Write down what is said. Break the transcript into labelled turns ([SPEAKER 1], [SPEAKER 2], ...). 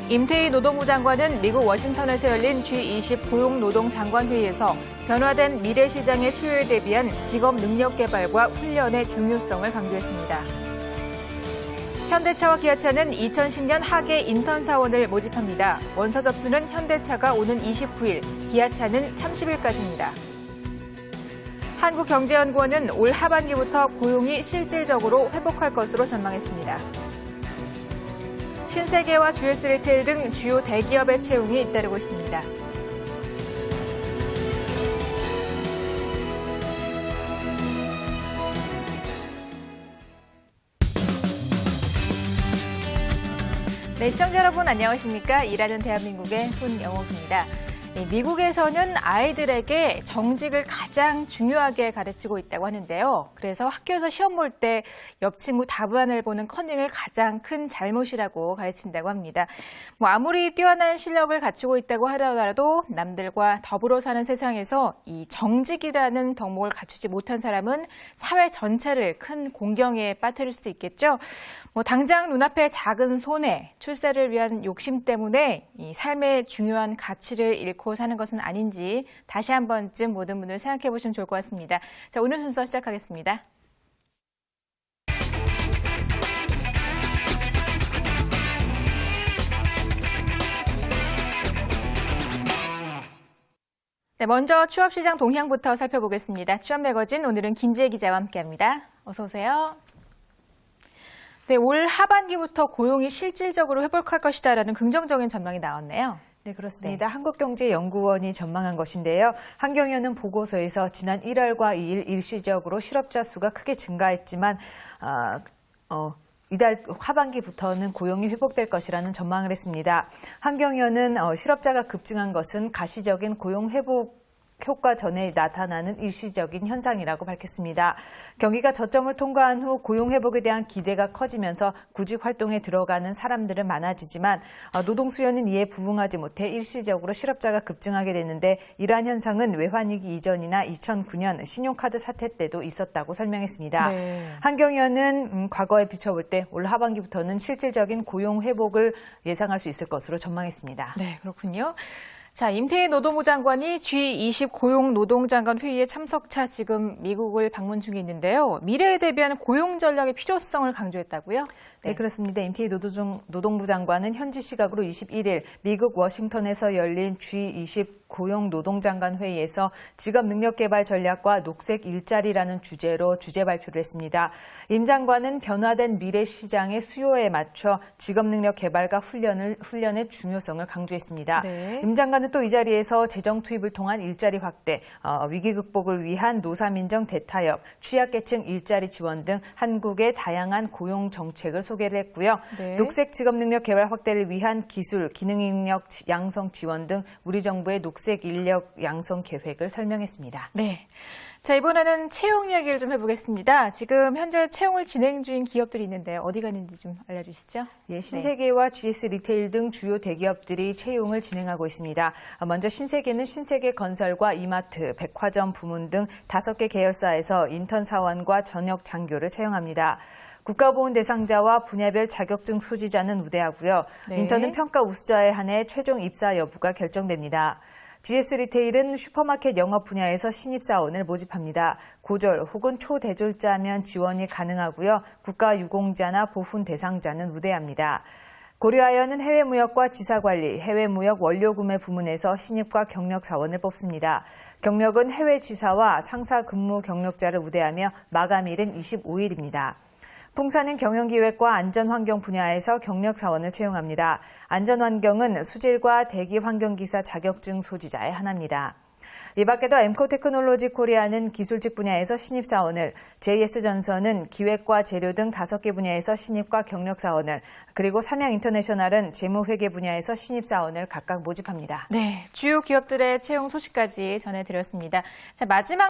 [SPEAKER 1] 임태희 노동부 장관은 미국 워싱턴에서 열린 G20 고용노동장관회의에서 변화된 미래시장의 수요에 대비한 직업 능력 개발과 훈련의 중요성을 강조했습니다. 현대차와 기아차는 2010년 하계 인턴 사원을 모집합니다. 원서 접수는 현대차가 오는 29일, 기아차는 30일까지입니다. 한국경제연구원은 올 하반기부터 고용이 실질적으로 회복할 것으로 전망했습니다. 신세계와 GS 리테일 등 주요 대기업의 채용이 잇따르고 있습니다. 네, 시청자 여러분 안녕하십니까? 일하는 대한민국의 손영옥입니다. 미국에서는 아이들에게 정직을 가장 중요하게 가르치고 있다고 하는데요. 그래서 학교에서 시험 볼 때 옆 친구 답안을 보는 커닝을 가장 큰 잘못이라고 가르친다고 합니다. 아무리 뛰어난 실력을 갖추고 있다고 하더라도 남들과 더불어 사는 세상에서 이 정직이라는 덕목을 갖추지 못한 사람은 사회 전체를 큰 공경에 빠뜨릴 수도 있겠죠. 당장 눈앞의 작은 손해, 출세를 위한 욕심 때문에 이 삶의 중요한 가치를 잃고 사는 것은 아닌지 다시 한 번쯤 모든 분들 생각해 보시면 좋을 것 같습니다. 자, 오늘 순서 시작하겠습니다. 네, 먼저 취업시장 동향부터 살펴보겠습니다. 취업 매거진 오늘은 김지혜 기자와 함께합니다. 어서 오세요. 네, 올 하반기부터 고용이 실질적으로 회복할 것이다라는 긍정적인 전망이 나왔네요.
[SPEAKER 2] 네, 그렇습니다. 네. 한국경제연구원이 전망한 것인데요. 한경연은 보고서에서 지난 1월과 2일 일시적으로 실업자 수가 크게 증가했지만 이달 하반기부터는 고용이 회복될 것이라는 전망을 했습니다. 한경연은 실업자가 급증한 것은 가시적인 고용 회복 효과 전에 나타나는 일시적인 현상이라고 밝혔습니다. 경기가 저점을 통과한 후 고용 회복에 대한 기대가 커지면서 구직 활동에 들어가는 사람들은 많아지지만 노동 수요는 이에 부응하지 못해 일시적으로 실업자가 급증하게 됐는데 이러한 현상은 외환위기 이전이나 2009년 신용카드 사태 때도 있었다고 설명했습니다. 네. 한경연은 과거에 비춰볼 때 올 하반기부터는 실질적인 고용 회복을 예상할 수 있을 것으로 전망했습니다.
[SPEAKER 1] 네, 그렇군요. 자, 임태희 노동부 장관이 G20 고용노동장관 회의에 참석차 지금 미국을 방문 중에 있는데요. 미래에 대비한 고용 전략의 필요성을 강조했다고요?
[SPEAKER 2] 네, 그렇습니다. 임태희 노동부 장관은 현지 시각으로 21일 미국 워싱턴에서 열린 G20 고용노동장관 회의에서 직업 능력 개발 전략과 녹색 일자리라는 주제로 주제 발표를 했습니다. 임 장관은 변화된 미래 시장의 수요에 맞춰 직업 능력 개발과 훈련의 중요성을 강조했습니다. 네. 임 장관은 또 이 자리에서 재정 투입을 통한 일자리 확대, 위기 극복을 위한 노사민정 대타협, 취약계층 일자리 지원 등 한국의 다양한 고용 정책을 소개를 했고요. 네. 녹색 직업 능력 개발 확대를 위한 기술, 기능 인력 양성 지원 등 우리 정부의 녹색 인력 양성 계획을 설명했습니다.
[SPEAKER 1] 네. 자, 이번에는 채용 이야기를 좀 해보겠습니다. 지금 현재 채용을 진행 중인 기업들이 있는데 어디 가는지 좀 알려주시죠.
[SPEAKER 2] 예, 신세계와 GS 리테일 등 주요 대기업들이 채용을 진행하고 있습니다. 먼저 신세계는 신세계건설과 이마트, 백화점 부문 등 5개 계열사에서 인턴 사원과 전역 장교를 채용합니다. 국가보훈 대상자와 분야별 자격증 소지자는 우대하고요. 네. 인턴은 평가 우수자에 한해 최종 입사 여부가 결정됩니다. GS 리테일은 슈퍼마켓 영업 분야에서 신입사원을 모집합니다. 고졸 혹은 초대졸자면 지원이 가능하고요. 국가유공자나 보훈 대상자는 우대합니다. 고려아연은 해외무역과 지사관리, 해외무역 원료구매 부문에서 신입과 경력사원을 뽑습니다. 경력은 해외지사와 상사 근무 경력자를 우대하며 마감일은 25일입니다. 풍사는 경영기획과 안전환경 분야에서 경력사원을 채용합니다. 안전환경은 수질과 대기환경기사 자격증 소지자에 한합니다. 이 밖에도 엠코테크놀로지 코리아는 기술직 분야에서 신입사원을, JS전선은 기획과 재료 등 5개 분야에서 신입과 경력사원을, 그리고 삼양인터내셔널은 재무회계 분야에서 신입사원을 각각 모집합니다.
[SPEAKER 1] 네, 주요 기업들의 채용 소식까지 전해드렸습니다. 자, 마지막